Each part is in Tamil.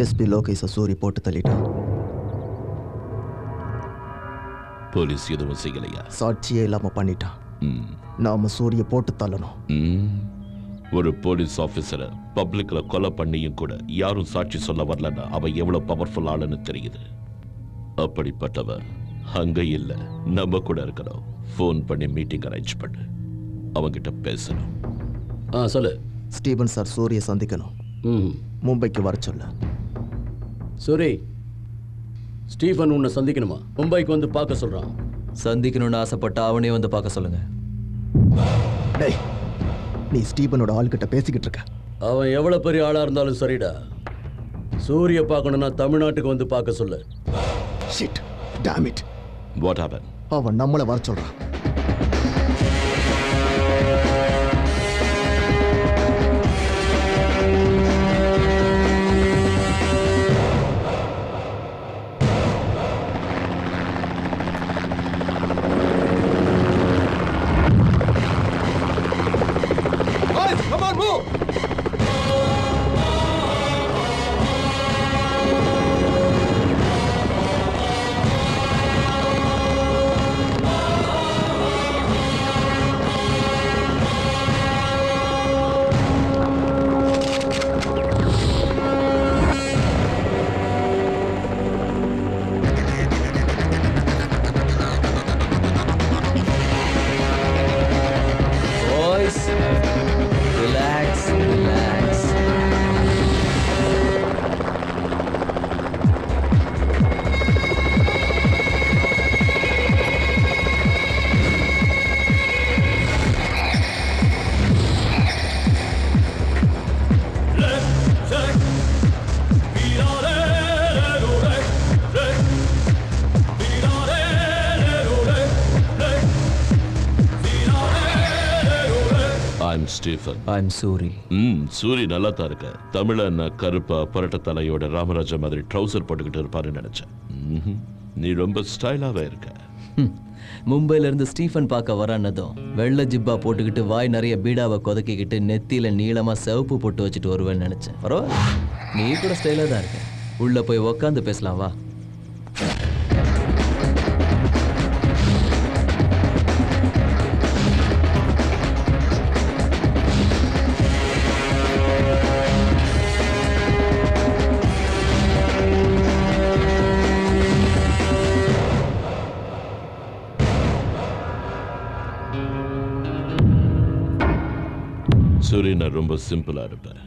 எஸ்பி லோகேஷ சூரி போட்டு தள்ளிட்டான். போலீஸ் எதுவும் செய்யலையா? சாட்சியே இல்லாம பண்ணிட்டான். நாம சூரிய போட்டு தள்ளணும். ஒரு போலீஸ் ஆபீசரை பப்ளிக்ல கொலை பண்ணியும் கூட யாரும் சாட்சி சொல்ல வரலன்னா அவன் எவ்வளவு பவர்ஃபுல் ஆளுன்னு தெரியுது. அப்படிப்பட்டவன் அங்க இல்ல, நம்ம கூட இருக்கணும். ஃபோன் பண்ணி மீட்டிங் அரேஞ்ச் பண்ணு, அவங்கிட்ட பேசணும். சொல்லு. ஸ்டீபன் சார் சூரிய சந்திக்கணும். மும்பைக்கு வர சொல்ல. சூரி, ஸ்டீஃபன் உன்னை சந்திக்கணுமா? மும்பைக்கு வந்து பார்க்க சொல்றான். சந்திக்கணும்னு ஆசைப்பட்ட அவனே வந்து பார்க்க சொல்லுங்க. டேய், நீ ஸ்டீபனோட ஆள்கிட்ட பேசிக்கிட்டு இருக்க. அவன் எவ்வளவு பெரிய ஆளா இருந்தாலும் சரிடா, சூரிய பார்க்கணும்னா தமிழ்நாட்டுக்கு வந்து பார்க்க சொல்லு. Shit, Tom it. What happen? அவன் நம்மளை வர சொல்றான். ஸ்டீஃபன். ஐம் சூரி. சூரி நல்லா தான் இருக்க. தமிழன் கருப்பா பரட்ட தலையோட ராமராஜா மாதிரி ட்ரௌசர் போட்டுக்கிட்டு இருப்பாருன்னு நினைச்சேன். நீ ரொம்ப ஸ்டைலாவே இருக்க. மும்பைல இருந்து ஸ்டீஃபன் பார்க்க வரானதும் வெள்ளை ஜிப்பா போட்டுக்கிட்டு வாய் நிறைய பீடாவை கொதக்கிக்கிட்டு நெத்தியில நீளமா சிவப்பு போட்டு வச்சுட்டு வருவேன்னு நினைச்சேன். பரவாயில்ல, நீ கூட ஸ்டைலா தான் இருக்க. உள்ள போய் உக்காந்து பேசலாம் வா. சூரி, நான் ரொம்ப சிம்பிளா இருப்பேன்.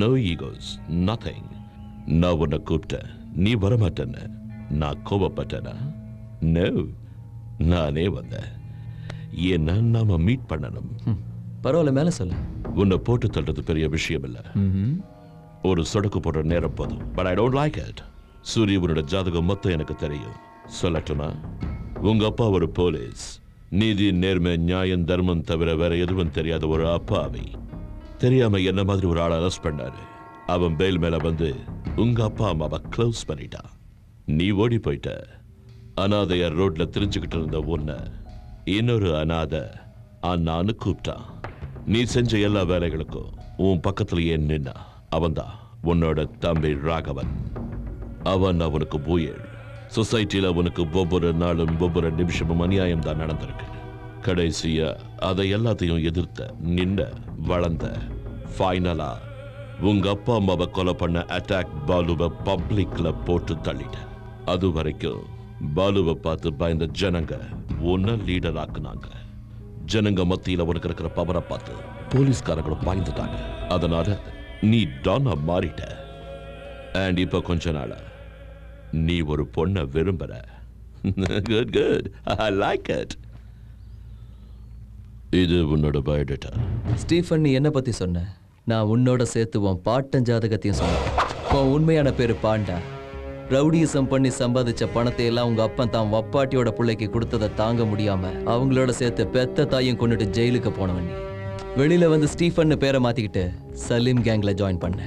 No egos, nothing. நான் உன்னை கூப்பிட்டேன், நீ வரமாட்டேன்னு. நான் கோபப்பட்டேனா? நோ, நானே வந்தேன். ஏன்னா நாம மீட் பண்ணணும். பரவாயில்ல, மேல சொல்லு. உன்னை போட்டு தள்ளுறது பெரிய விஷயம் இல்ல. ஒரு சொடக்கு போடுற நேரம் போதும். But I don't like it. சூரிய, உன்னோட ஜாதகம் மொத்தம் எனக்கு தெரியும். சொல்லட்டுமா? உங்க அப்பா ஒரு போலீஸ். நீதி, நேர்மை, நியாயம், தர்மம் தவிர வேற எதுவும் தெரியாத ஒரு அப்பாவி. தெரியாம என்ன மாதிரி ஒரு ஆளை அரெஸ்ட் பண்ணாரு. அவன் பெயில் மேல வந்து உங்க அப்பா அம்மாவை க்ளோஸ் பண்ணிட்டான். நீ ஓடி போயிட்ட. அனாதைய ரோட்ல தெரிஞ்சுக்கிட்டு இருந்த உன்னை இன்னொரு அனாதை அண்ணான்னு கூப்பிட்டான். நீ செஞ்ச எல்லா வேலைகளுக்கும் உன் பக்கத்துலயே நின்னா. அவன்தான் உன்னோட தம்பி ராகவன். அவன் அவனுக்கு பூயல். சொசைட்டில உனக்கு ஒவ்வொரு நாளும் ஒவ்வொரு நிமிஷமும் அநியாயம் தான் நடந்திருக்கு. கடைசியா அதை எல்லாத்தையும் எதிர்த்த, நின்ன, வளர்ந்த, ஃபைனலா உங்க அப்பா அம்மாவை கொலை பண்ண அட்டாக் பாலுவை பப்ளிக்ல போட்டு தள்ளிட்ட. அது வரைக்கும் பாலுவை பார்த்து பயந்த ஜனங்க உன்ன லீடர் ஆக்குனாங்க. ஜனங்க மத்தியில உனக்கு இருக்கிற பவரை பார்த்து போலீஸ்காரங்களும் பாய்ந்துட்டாங்க. அதனால நீ டானா மாறிட்ட. அண்ட் இப்ப கொஞ்ச நாளா நீ ஒரு பொண்ணை விரும்புற. Good good, I like it. இது உன்னோட பயோடேட்டா. ஸ்டீஃபன், நீ என்ன பத்தி சொன்ன? நான் உன்னோட சேர்த்து உன் பாட்டன் ஜாதகத்தையும் சொன்னேன். உன் உண்மையான பேரு பாண்டா. ரவுடிசம் பண்ணி சம்பாதிச்ச பணத்தை எல்லாம் உங்க அப்பன் தான் வப்பாட்டியோட பிள்ளைக்கு கொடுத்ததை தாங்க முடியாம அவங்களோட சேர்த்து பெத்த தாயும் கொண்டுட்டு ஜெயிலுக்கு போனவன் நீ. வெளியில வந்து ஸ்டீஃபன் பேரை மாத்திக்கிட்டு சலீம் கேங்ல ஜாயின் பண்ண.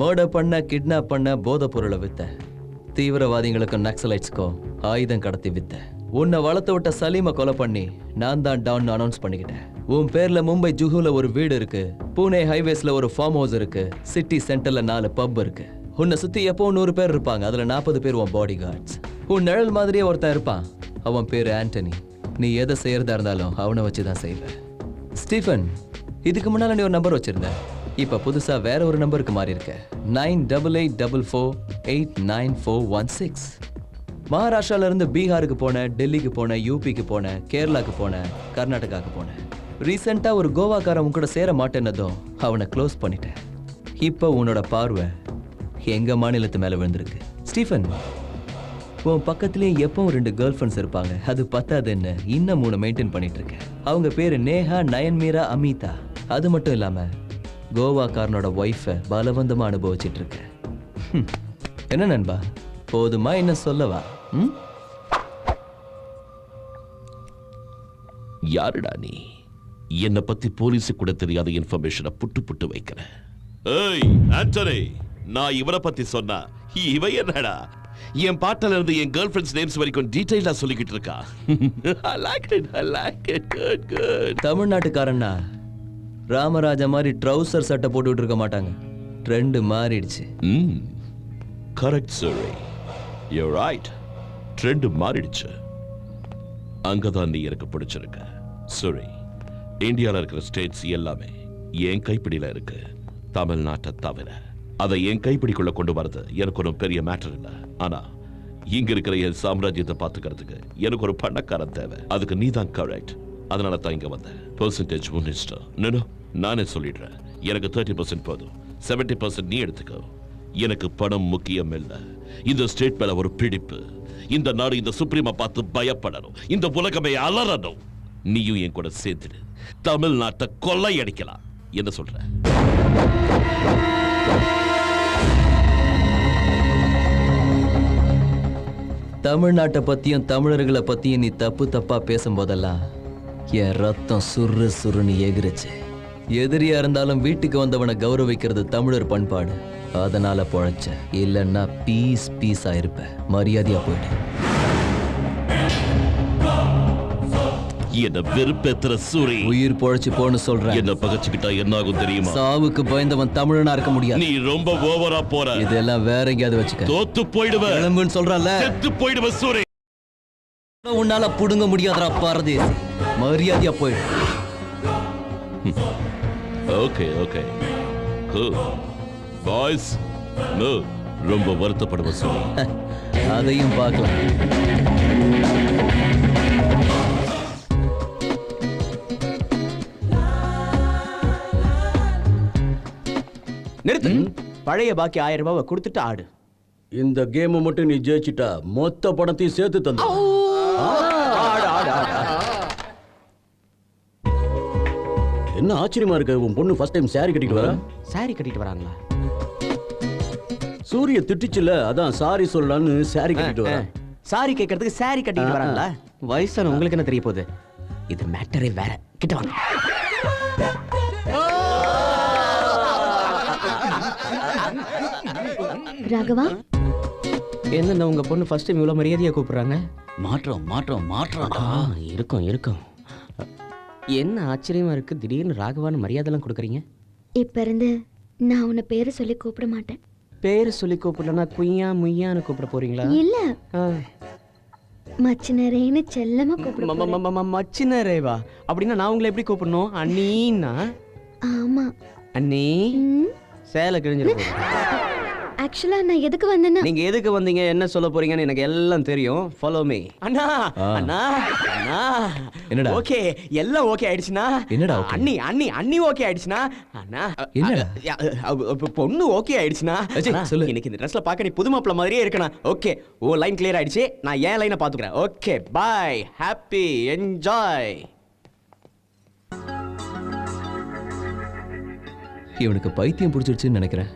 மர்டர் பண்ண, கிட்னாப் பண்ண, போதை பொருளை வித்த. தீவிரவாதிகளுக்கும் நக்சலைட்ஸ்க்கும் ஆயுதம் கடத்தி வித்த. உன்னை வளர்த்து விட்ட சலீமை கொலை பண்ணி நான் தான் டவுன் அனௌன்ஸ் பண்ணிக்கிட்டேன். உன் பேர்ல மும்பை ஜுஹுல ஒரு வீடு இருக்கு. பூனே ஹைவேஸ்ல ஒரு ஃபார்ம் ஹவுஸ் இருக்கு. சிட்டி சென்டர்ல 4 பப் இருக்கு. உன்னை சுத்தி எப்போ 100 பேர் இருப்பாங்க, அதுல 40 பேர் உன் பாடி கார்ட்ஸ். உன் நிழல் மாதிரியே ஒருத்தன் இருப்பான், அவன் பேரு ஆண்டனி. நீ எதை செய்யறதா இருந்தாலும் அவனை வச்சுதான் செய்வ. ஸ்டீஃபன், இதுக்கு முன்னால நீ ஒரு நம்பர் வச்சிருந்த, இப்ப புதுசா வேற ஒரு நம்பருக்கு மாறி இருக்க. 9884489416. மகாராஷ்டிரால இருந்து பீகாருக்கு போன, டெல்லிக்கு போன, யூபிக்கு போன, கேரளாக்கு போன, கர்நாடகாக்கு போன. ரீசெண்டா ஒரு கோவாக்காரன் கூட சேர மாட்டேன்னதும் அவனை க்ளோஸ் பண்ணிட்டேன். இப்போ உன்னோட பார்வை எங்க மாநிலத்து மேல விழுந்திருக்கு. ஸ்டீஃபன், உன் பக்கத்துலயே எப்பவும் 2 கேர்ள் ஃப்ரெண்ட்ஸ் இருப்பாங்க, அது பத்தாதுன்னு இன்னும் 3 மெயின்டைன் பண்ணிட்டு இருக்கேன். அவங்க பேரு நேஹா, நயன்மீரா, அமிதா. அது மட்டும் இல்லாம கோவாக்காரனோட ஒய்ஃபை பலவந்தமா அனுபவிச்சிட்டு இருக்கேன். என்ன நண்பா, போதுமா என்ன சொல்லவா? யாருடா நீ? என்னை பத்தி போலீஸுக்கு கூட தெரியாத இன்ஃபர்மேஷனை புட்டு வைக்கிற. ஏய் ஆண்டனி, நான் இவனை பத்தி சொன்னா இவன் என்னடா என் பாட்டில இருந்து என் கேர்ள் ஃப்ரெண்ட்ஸ் நேம்ஸ் வரைக்கும் டீடைலா சொல்லிக்கிட்டு இருக்கா. I like it. Good. தமிழ்நாட்டுக்காரன்னா Ramaraja மாதிரி ட்ரௌசர் சட்டை போட்டுட்டு இருக்க மாட்டாங்க. ட்ரெண்ட் மாறிடுச்சு. கரெக்ட் சரி, you're right. ட்ரெண்ட் மாறிடுச்சு. அங்கதான் நீ எனக்கு பிடிச்சிருக்க. சரி, இந்தியாவில் இருக்கிற ஸ்டேட்ஸ் எல்லாமே என் கைப்பிடியில இருக்கு, தமிழ்நாட்டை தவிர. அதை என் கைப்பிடிக்குள்ள கொண்டு வரது எனக்கு ஒரு பெரிய மேட்டர் இல்லை. ஆனா இங்க இருக்கிற என் சாம்ராஜ்யத்தை பார்த்துக்கிறதுக்கு எனக்கு ஒரு பணக்காரன் தேவை. அதுக்கு நீ தான் கரெக்ட். அதனால தான் இங்க வந்தேன். பெர்சன்டேஜ் முன்னிஷ்டம் நானே சொல்லிடுறேன். எனக்கு 30% போதும், 70% நீ எடுத்துக்கோ. எனக்கு பணம் முக்கியம் இல்லை. இந்த ஸ்டேட் மேல ஒரு பிடிப்பு. இந்த நாடு இந்த சுப்ரீமை பார்த்து பயப்படணும், இந்த உலகமே அலறணும். நீயும் என் கூட சேர்த்துடு, தமிழ்நாட்டை கொள்ளையடிக்கலாம். என்ன சொல்ற? தமிழ்நாட்டை பத்தியும் தமிழர்களை பத்தியும் நீ தப்பா பேசும்போதெல்லாம் என் ரத்தம் சுருன்னு எகிருச்சு. எதிரியா இருந்தாலும் வீட்டுக்கு வந்தவனை கௌரவிக்கிறது தமிழர் பண்பாடு. அதனால பொழைச்ச, இல்லைன்னா பீஸா இருப்ப. மரியாதையா போயிடு. என்ன வெறுப்பேத்துற சூரி, உயிர் பொழைச்சு போன்னு சொல்றேன். என்ன பகச்சுக்கிட்டா என்ன ஆகும் தெரியுமா? சாவுக்கு பயந்தவன் தமிழனா இருக்க முடியாது. நீ ரொம்ப ஓவரா போற. இதெல்லாம் வேற எங்கேயாவது வச்சுக்க. தோத்து போயிடுவேன். கிளம்புன்னு சொல்றல, செத்து போயிடுவேன் சூரி. உன்னால புடுங்க முடியாதடா பாரதேசி. மரியாதையா போயிடு. ஓகே cool boys, no, ரொம்ப வருத்தப்படுவேன் சூரி. அதையும் பார்க்கலாம். நிறுத்து. பழைய பாக்கி 1000 ரூபாவை கொடுத்துட்டு ஆடு. இந்த கேம் மட்டும் நீ ஜெயிச்சிட்டா மொத்த பணத்தையும் சேர்த்து தந்து. என்ன ஆச்சரியமா இருக்கு, உன் பொண்ணு ஃபர்ஸ்ட் டைம் சாரி கட்டிட்டு வர. சாரி கட்டிட்டு வராங்களா? சூரிய திட்டுச்சுல, அதான் சாரி சொல்லலான்னு சாரி கட்டிட்டு வர. சாரி கேட்கறதுக்கு சாரி கட்டிட்டு வராங்களா? வயசான உங்களுக்கு என்ன தெரிய போகுது? இது மேட்டரே வேற. கிட்ட வாங்க. ராகவா, என்ன உங்க பொண்ணு ஃபர்ஸ்ட் டைம் இவ்வளவு மரியாதையா கூப்பிடுறாங்க? மாற்றம். இருக்கும். என்ன ஆச்சரியமா இருக்கு, திடீர்னு ராகவான்னு மரியாதைலாம் கொடுக்குறீங்க? இப்ப இருந்து நான் உன்னை பேரு சொல்லி கூப்பிட மாட்டேன். பேரு சொல்லி கூப்பிடலன்னா குய்யா முய்யான்னு கூப்பிட போறீங்களா? இல்ல, மச்சினரேன்னு செல்லமா கூப்பிட. மச்சினரேவா? அப்படின்னா நான் உங்களை எப்படி கூப்பிடணும்? அண்ணீன்னா? ஆமா. அண்ணி சேலை கிழிஞ்சிட போகுது. ஆக்சுவலா நான் எதுக்கு வந்தேன்னா, நீங்க எதுக்கு வந்தீங்க, என்ன சொல்ல போறீங்கன்னு எனக்கு எல்லாம் தெரியும். Follow me. அண்ணா. என்னடா? ஓகே, எல்லாம் ஓகே ஆயிடுச்சுனா? என்னடா? அண்ணி ஓகே ஆயிடுச்சுனா? அண்ணா என்னடா? பொண்ணு ஓகே ஆயிடுச்சுனா? சொல்லு. இன்னைக்கு இந்த ட்ரெஸ்ல பார்க்க நீ புது மாப்பிள்ள மாதிரியே இருக்கணும். ஓகே, ஓ லைன் கிளியர் ஆயிடுச்சு. நான் ஏன் லைனை பாத்துக்கிறேன். Okay, bye, happy, enjoy. இவனுக்கு பைத்தியம் பிடிச்சிருச்சுன்னு நினைக்கிறேன்.